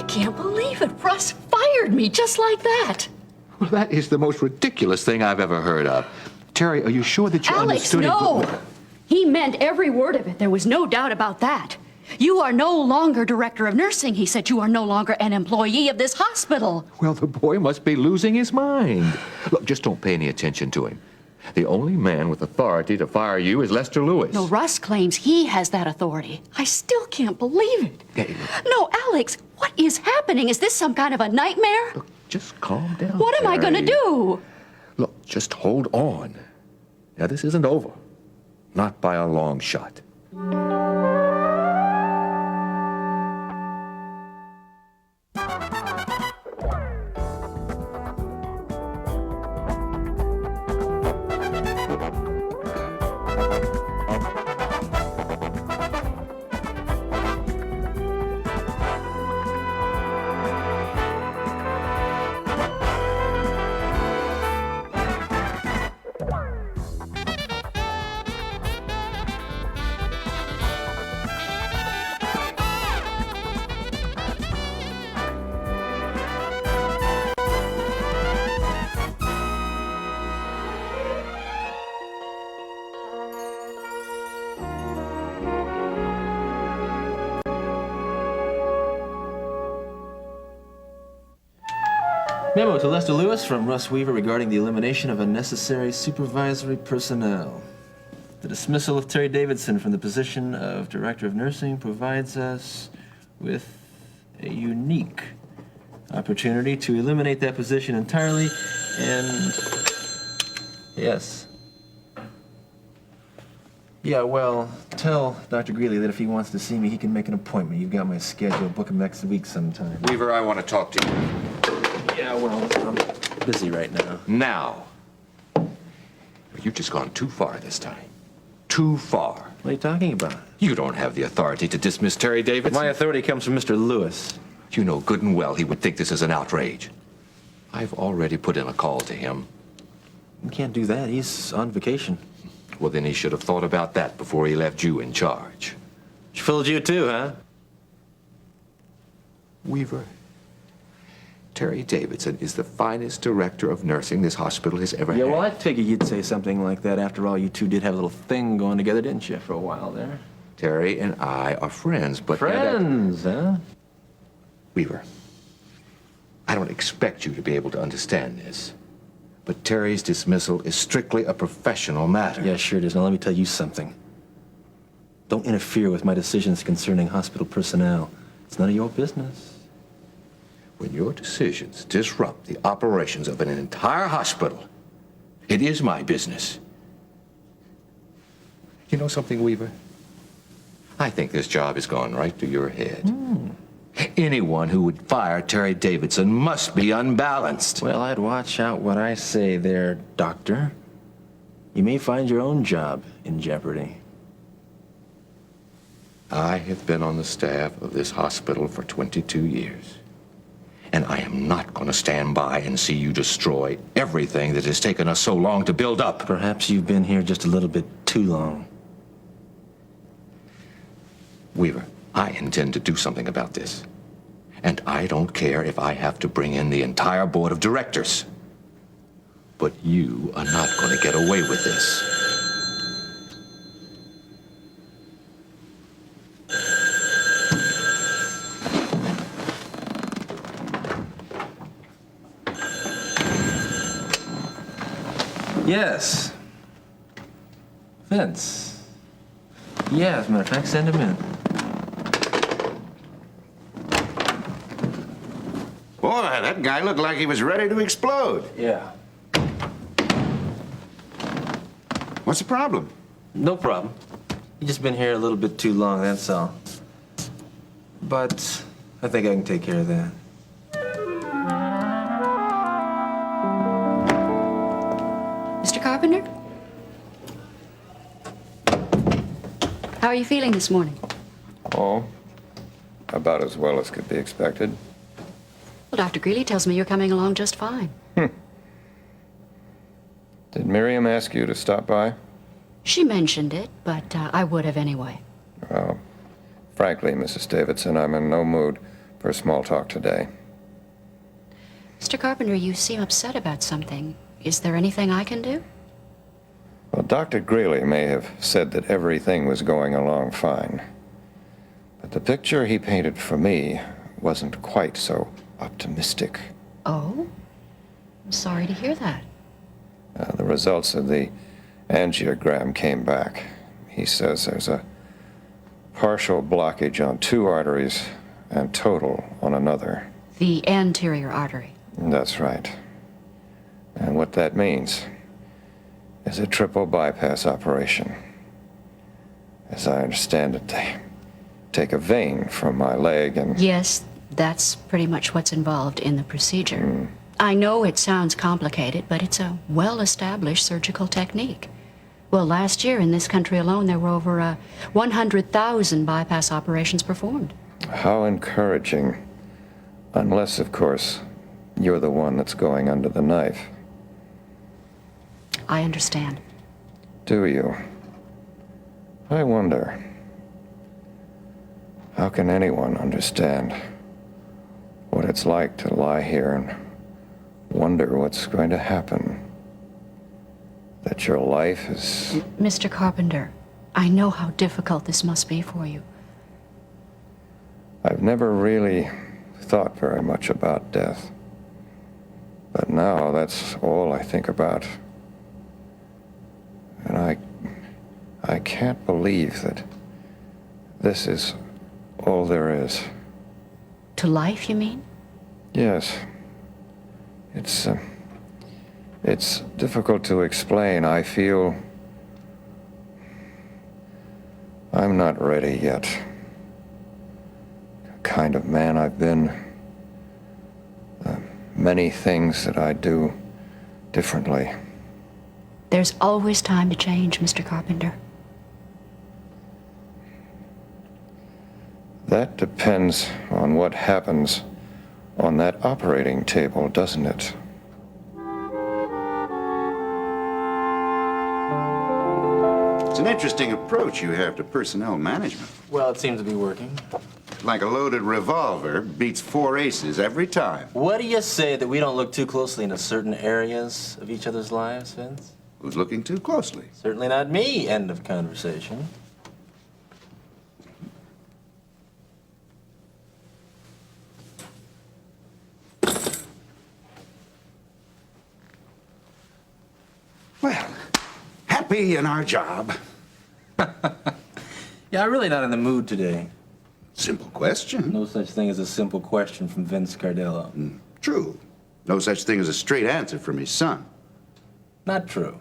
can't believe it. Russ fired me just like that. Well, that is the most ridiculous thing I've ever heard of. Terry, are you sure that you Alex, understood no. it? He meant every word of it. There was no doubt about that. You are no longer director of nursing. He said you are no longer an employee of this hospital. Well, the boy must be losing his mind. Look, just don't pay any attention to him. The only man with authority to fire you is Lester Lewis. No, Russ claims he has that authority. I still can't believe it. Hey, No, Alex, what is happening? Is this some kind of a nightmare? look, just calm down. What am I going to Terry. do? Look, just hold on. Now, this isn't over. Not by a long shot. Memo to Lester Lewis from Russ Weaver regarding the elimination of unnecessary supervisory personnel. The dismissal of Terry Davidson from the position of Director of Nursing provides us with a unique opportunity to eliminate that position entirely and... Yes. Yeah, well, tell Dr. Greeley that if he wants to see me, he can make an appointment. You've got my schedule. Book him next week sometime. Weaver, I want to talk to you. Yeah, well, I'm busy right now. Now. You've just gone too far this time. Too far. What are you talking about? You don't have the authority to dismiss Terry Davidson. My authority comes from Mr. Lewis. You know good and well he would think this is an outrage. I've already put in a call to him. You can't do that. He's on vacation. Well, then he should have thought about that before he left you in charge. She fooled you too, huh? Weaver, Terry Davidson is the finest director of nursing this hospital has ever Yeah, had. well, I figured you'd say something like that. After all, you two did have a little thing going together, didn't you, for a while there? Terry and I are friends, but... Friends, huh? Weaver, I don't expect you to be able to understand this, but Terry's dismissal is strictly a professional matter. Yeah, sure it is. Now, let me tell you something. Don't interfere with my decisions concerning hospital personnel. It's none of your business. When your decisions disrupt the operations of an entire hospital, it is my business. You know something, Weaver? I think this job has gone right to your head. Anyone who would fire Terry Davidson must be unbalanced. Well, I'd watch out what I say there, Doctor. You may find your own job in jeopardy. I have been on the staff of this hospital for 22 years. And I am not going to stand by and see you destroy everything that has taken us so long to build up. Perhaps you've been here just a little bit too long. Weaver, I intend to do something about this. And I don't care if I have to bring in the entire board of directors. But you are not going to get away with this. Yes. Vince. Yeah, as a matter of fact, send him in. Boy, that guy looked like he was ready to explode. Yeah. What's the problem? No problem. You just been here a little bit too long, that's all. But I think I can take care of that. Mr. Carpenter? How are you feeling this morning? Oh, about as well as could be expected. Well, Dr. Greeley tells me you're coming along just fine. Did Miriam ask you to stop by? She mentioned it, but I would have anyway. Well, frankly, Mrs. Davidson, I'm in no mood for small talk today. Mr. Carpenter, you seem upset about something. Is there anything I can do? Well, Dr. Greeley may have said that everything was going along fine. But the picture he painted for me wasn't quite so optimistic. Oh? I'm sorry to hear that. The results of the angiogram came back. He says there's a partial blockage on 2 arteries and total on another. The anterior artery. That's right. And what that means is a triple bypass operation. As I understand it, they take a vein from my leg and... Yes, that's pretty much what's involved in the procedure. I know it sounds complicated, but it's a well-established surgical technique. Well, last year in this country alone, there were over 100,000 bypass operations performed. How encouraging. Unless, of course, you're the one that's going under the knife. I understand. Do you? I wonder. How can anyone understand what it's like to lie here and wonder what's going to happen? That your life is... Mr. Carpenter, I know how difficult this must be for you. I've never really thought very much about death. But now that's all I think about. And I can't believe that this is all there is. To life, you mean? Yes. It's difficult to explain. I feel I'm not ready yet. The kind of man I've been. Many things that I do differently. There's always time to change, Mr. Carpenter. That depends on what happens on that operating table, doesn't it? It's an interesting approach you have to personnel management. Well, it seems to be working. Like a loaded revolver beats 4 aces every time. What do you say that we don't look too closely into certain areas of each other's lives, Vince? Who's looking too closely? Certainly not me. End of conversation. Well, happy in our job. Yeah, I'm really not in the mood today. Simple question. No such thing as a simple question from Vince Cardello. True. No such thing as a straight answer from his son. Not true.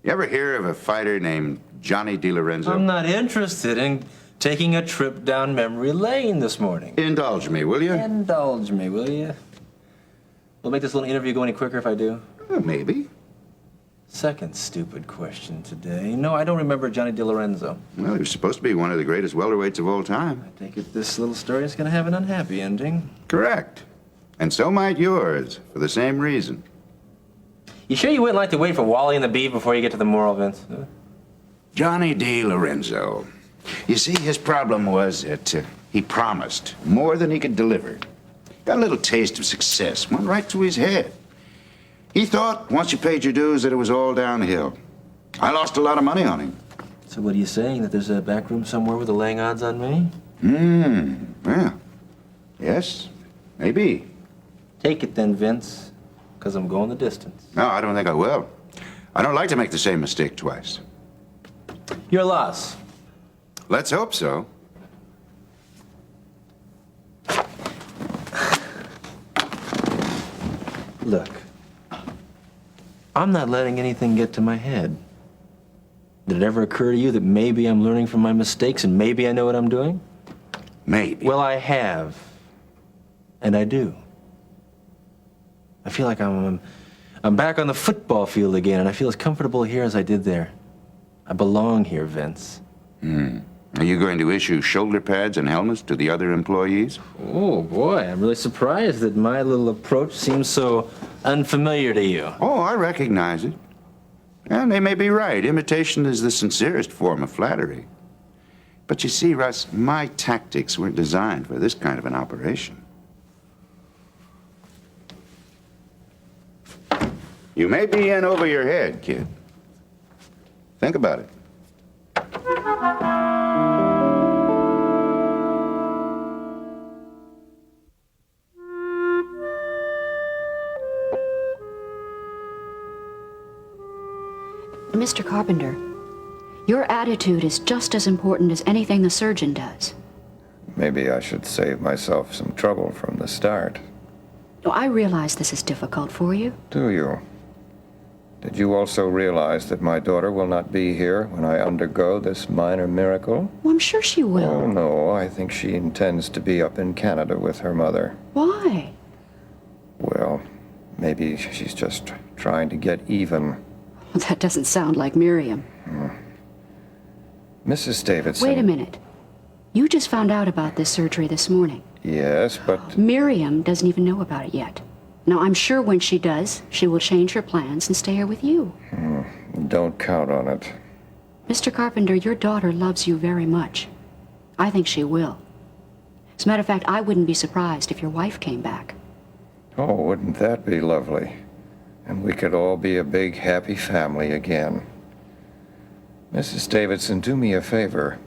You ever hear of a fighter named Johnny DiLorenzo? I'm not interested in taking a trip down memory lane this morning. Indulge me, will you? Indulge me, will you? Will make this little interview go any quicker if I do? Maybe. Second stupid question today. No, I don't remember Johnny DiLorenzo. Well, he was supposed to be one of the greatest welterweights of all time. I take it this little story is going to have an unhappy ending. Correct. And so might yours, for the same reason. You sure you wouldn't like to wait for Wally and the Bee before you get to the moral, Vince? Johnny DiLorenzo. You see, his problem was that he promised more than he could deliver. Got a little taste of success, went right to his head. He thought, once you paid your dues, that it was all downhill. I lost a lot of money on him. So what are you saying, that there's a back room somewhere with the laying odds on me? Yeah. Yes, maybe. Take it then, Vince, because I'm going the distance. No, I don't think I will. I don't like to make the same mistake twice. Your loss. Let's hope so. Look, I'm not letting anything get to my head. Did it ever occur to you that maybe I'm learning from my mistakes and maybe I know what I'm doing? Maybe. Well, I have. And I do. I feel like I'm back on the football field again, and I feel as comfortable here as I did there. I belong here, Vince. Are you going to issue shoulder pads and helmets to the other employees? Oh, boy, I'm really surprised that my little approach seems so unfamiliar to you. Oh, I recognize it. And they may be right. Imitation is the sincerest form of flattery. But you see, Russ, my tactics weren't designed for this kind of an operation. You may be in over your head, kid. Think about it. Mr. Carpenter, your attitude is just as important as anything the surgeon does. Maybe I should save myself some trouble from the start. Oh, I realize this is difficult for you. Do you? Did you also realize that my daughter will not be here when I undergo this minor miracle? Well, I'm sure she Oh, will. no, I think she intends to be up in Canada with her mother. Why? Well, maybe she's just trying to get even. Well, that doesn't sound like Miriam. Mrs. Davidson. Wait a minute. You just found out about this surgery this morning. Yes, but Miriam doesn't even know about it yet. Now, I'm sure when she does, she will change her plans and stay here with you. don't count on it. Mr. Carpenter, your daughter loves you very much. I think she will. As a matter of fact, I wouldn't be surprised if your wife came back. Oh, wouldn't that be lovely? And we could all be a big, happy family again. Mrs. Davidson, do me a favor.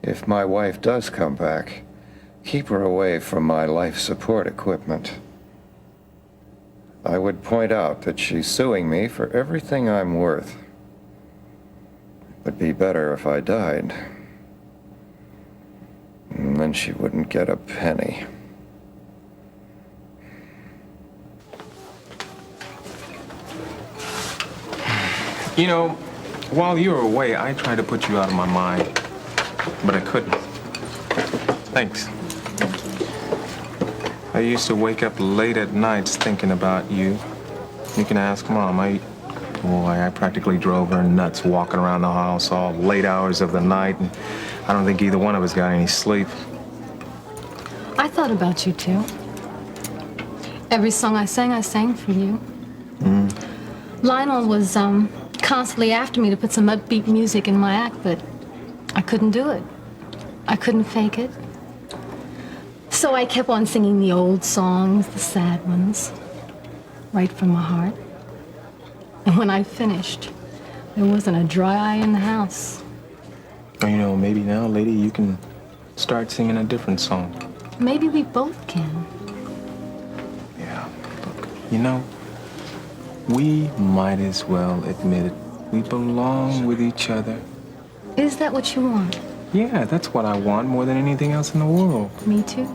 If my wife does come back, keep her away from my life support equipment. I would point out that she's suing me for everything I'm worth. It would be better if I died. And then she wouldn't get a penny. You know, while you were away, I tried to put you out of my mind, but I couldn't. Thanks. I used to wake up late at nights thinking about you. You can ask Mom. I practically drove her nuts walking around the house all late hours of the night, and I don't think either one of us got any sleep. I thought about you, too. Every song I sang for you. Lionel was, constantly after me to put some upbeat music in my act, but I couldn't do it. I couldn't fake it. So I kept on singing the old songs, the sad ones, right from my heart. And when I finished, there wasn't a dry eye in the house. Oh, you know, maybe now, lady, you can start singing a different song. Maybe we both can. Yeah, look, you know, we might as well admit it. We belong with each other. Is that what you want? Yeah, that's what I want more than anything else in the world. Me too?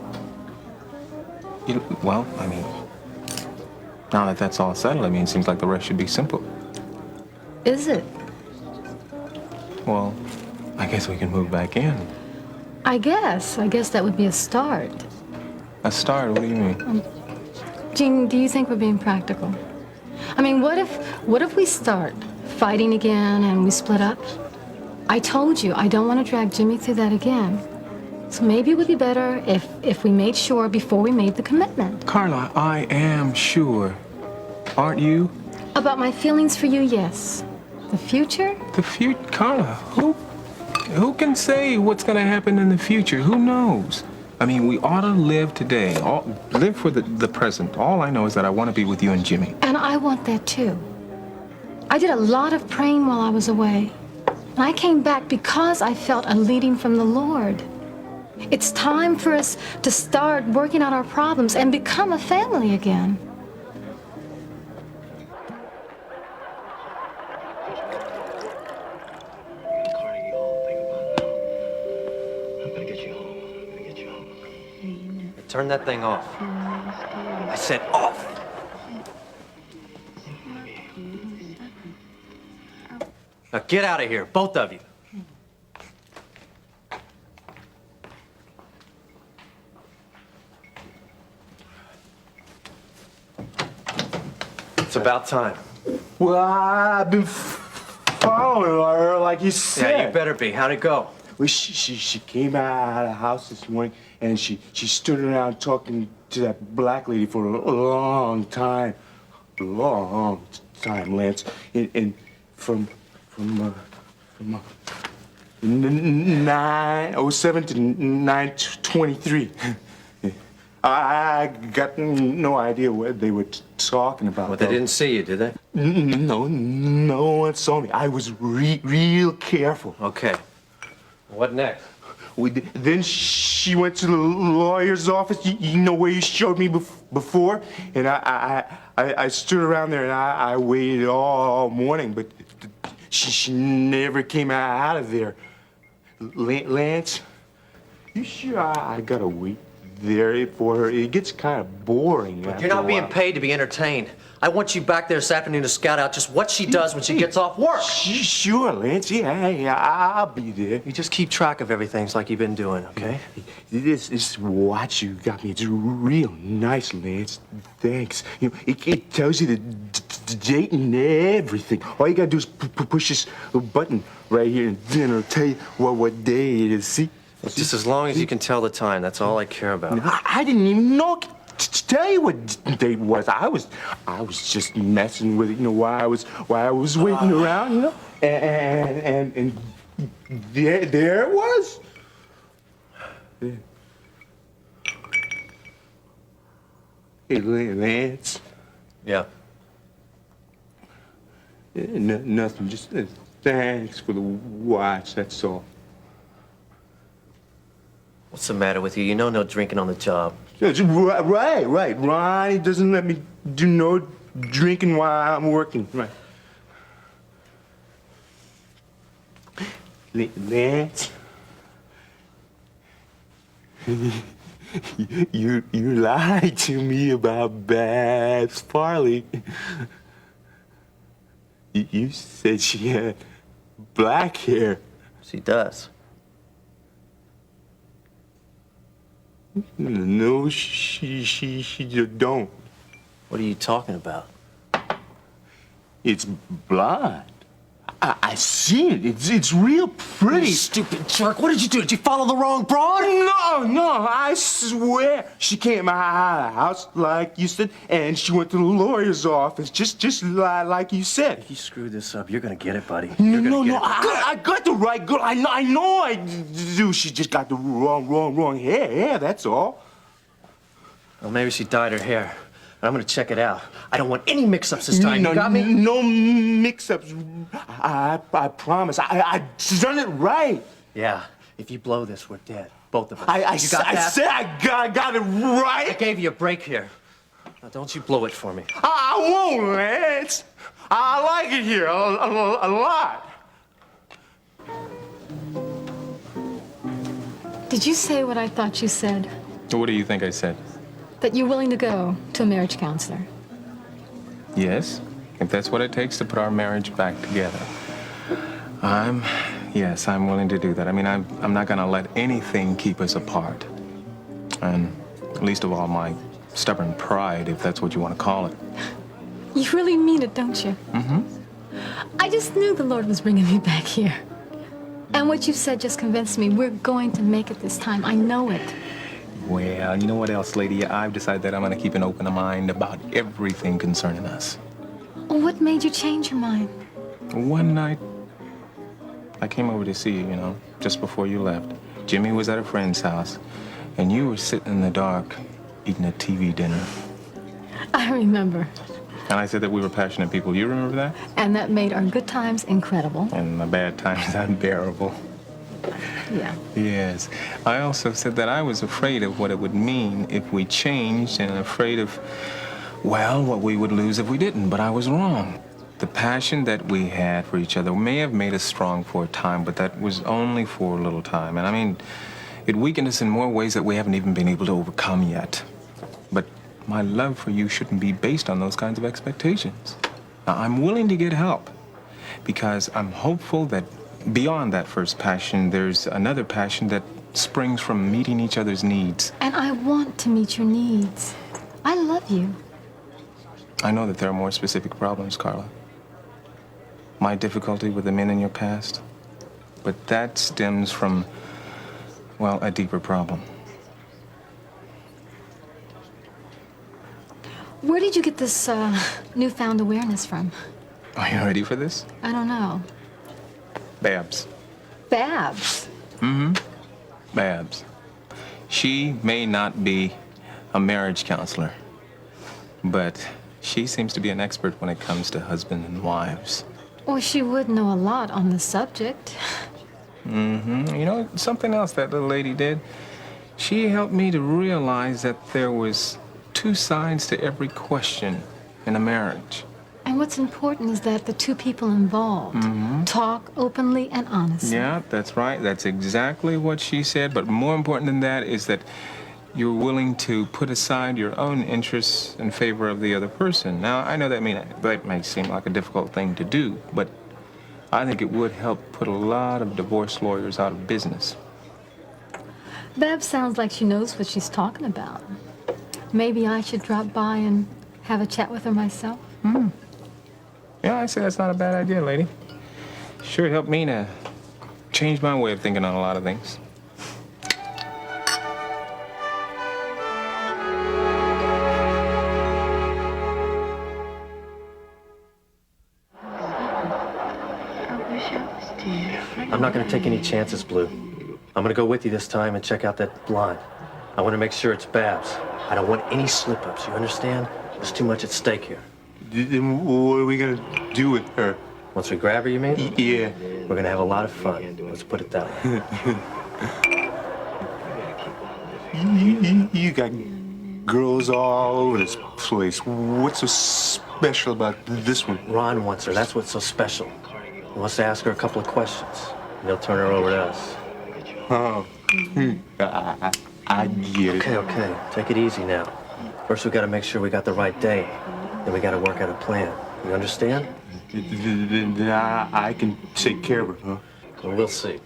Well, I mean, now that that's all settled, I mean, it seems like the rest should be simple. Is it? Well, I guess we can move back in. I guess that would be a start. A start? What do you mean? Gene, do you think we're being practical? I mean, what if we start fighting again and we split up? I told you I don't want to drag Jimmy through that again. So maybe it would be better if we made sure before we made the commitment. Carla, I am sure. Aren't you? About my feelings for you, yes. The future? The future? Carla, who can say what's going to happen in the future? Who knows? I mean, we ought to live today. Live for the present. All I know is that I want to be with you and Jimmy. And I want that too. I did a lot of praying while I was away. And I came back because I felt a leading from the Lord. It's time for us to start working out our problems and become a family again. Turn that thing off. I said off. Now get out of here, both of you. It's about time. Well, I've been following her like you said. Yeah, you better be. How'd it go? Well, she came out of the house this morning and she stood around talking to that black lady for a long time. Lance. And from 9:07 to 9:23. I got no idea what they were talking about. Well, they didn't see you, did they? No one saw me. I was real careful. Okay. What next? Then she went to the lawyer's office. You know where you showed me before? And I stood around there and I waited all morning, but she never came out of there. Lance, you sure I gotta wait there for her? It gets kind of boring. You're not being paid to be entertained. I want you back there this afternoon to scout out just what she does when she gets off work. Sure, Lance. Yeah, I'll be there. You just keep track of everything like you've been doing, okay? This watch you got me, it's real nice, Lance. Thanks. You know, it tells you the date and everything. All you gotta do is push this button right here, and then it'll tell you what day it is. See? Just as long as you can tell the time, that's all I care about. I didn't even know to tell you what day it was. I was just messing with it, you know, while I was waiting around, you know. And there it was. Hey, Lance. Yeah. Nothing. Just thanks for the watch. That's all. What's the matter with you? You know no drinking on the job. Right. Ronnie doesn't let me do no drinking while I'm working. Right. Lance, you lied to me about Babs Farley. You said she had black hair. She does. No, she don't. What are you talking about? It's blonde. I seen it. It's real pretty. You stupid jerk. What did you do? Did you follow the wrong broad? No, I swear. She came out of the house like you said, and she went to the lawyer's office just like you said. If you screw this up, you're gonna get it, buddy. No, I got the right girl. I know I do. She just got the wrong hair, that's all. Well, maybe she dyed her hair. I'm gonna check it out. I don't want any mix-ups this time. You got me? No mix-ups. I promise. I done it right. Yeah. If you blow this, we're dead. Both of us. I you got that? said I got it right. I gave you a break here. Now, don't you blow it for me. I won't, Lance. I like it here a lot. Did you say what I thought you said? What do you think I said? That you're willing to go to a marriage counselor? Yes, if that's what it takes to put our marriage back together. Yes, I'm willing to do that. I mean, I'm not gonna let anything keep us apart. And least of all, my stubborn pride, if that's what you want to call it. You really mean it, don't you? Mm-hmm. I just knew the Lord was bringing me back here. And what you said just convinced me we're going to make it this time. I know it. Well, you know what else, lady? I've decided that I'm gonna keep an open mind about everything concerning us. Well, what made you change your mind? One night, I came over to see you, just before you left. Jimmy was at a friend's house, and you were sitting in the dark, eating a TV dinner. I remember. And I said that we were passionate people. You remember that? And that made our good times incredible. And the bad times unbearable. Yeah. Yes. I also said that I was afraid of what it would mean if we changed and afraid of, well, what we would lose if we didn't. But I was wrong. The passion that we had for each other may have made us strong for a time, but that was only for a little time. And I mean, it weakened us in more ways that we haven't even been able to overcome yet. But my love for you shouldn't be based on those kinds of expectations. Now, I'm willing to get help because I'm hopeful that beyond that first passion, there's another passion that springs from meeting each other's needs. And I want to meet your needs. I love you. I know that there are more specific problems, Carla. My difficulty with the men in your past, but that stems from, well, a deeper problem. Where did you get this newfound awareness from? Are you ready for this? I don't know. Babs. Babs. Babs. She may not be a marriage counselor, but she seems to be an expert when it comes to husband and wives. Well, she would know a lot on the subject. You know, something else that little lady did? She helped me to realize that there was two sides to every question in a marriage. And what's important is that the two people involved talk openly and honestly. Yeah, that's right. That's exactly what she said. But more important than that is that you're willing to put aside your own interests in favor of the other person. Now, I know that may seem like a difficult thing to do, but I think it would help put a lot of divorce lawyers out of business. Babs sounds like she knows what she's talking about. Maybe I should drop by and have a chat with her myself. Yeah, I say that's not a bad idea, lady. Sure helped me to change my way of thinking on a lot of things. I'm not going to take any chances, Blue. I'm going to go with you this time and check out that blonde. I want to make sure it's Babs. I don't want any slip-ups, you understand? There's too much at stake here. Then what are we gonna do with her? Once we grab her, you mean? Yeah. We're going to have a lot of fun. Let's put it that way. You got girls all over this place. What's so special about this one? Ron wants her. That's what's so special. He wants to ask her a couple of questions. And he'll turn her over to us. Oh, I get it. Okay. Take it easy now. First, we got to make sure we got the right date. Then we got to work out a plan. You understand? Then I can take care of her, huh? Well, we'll see.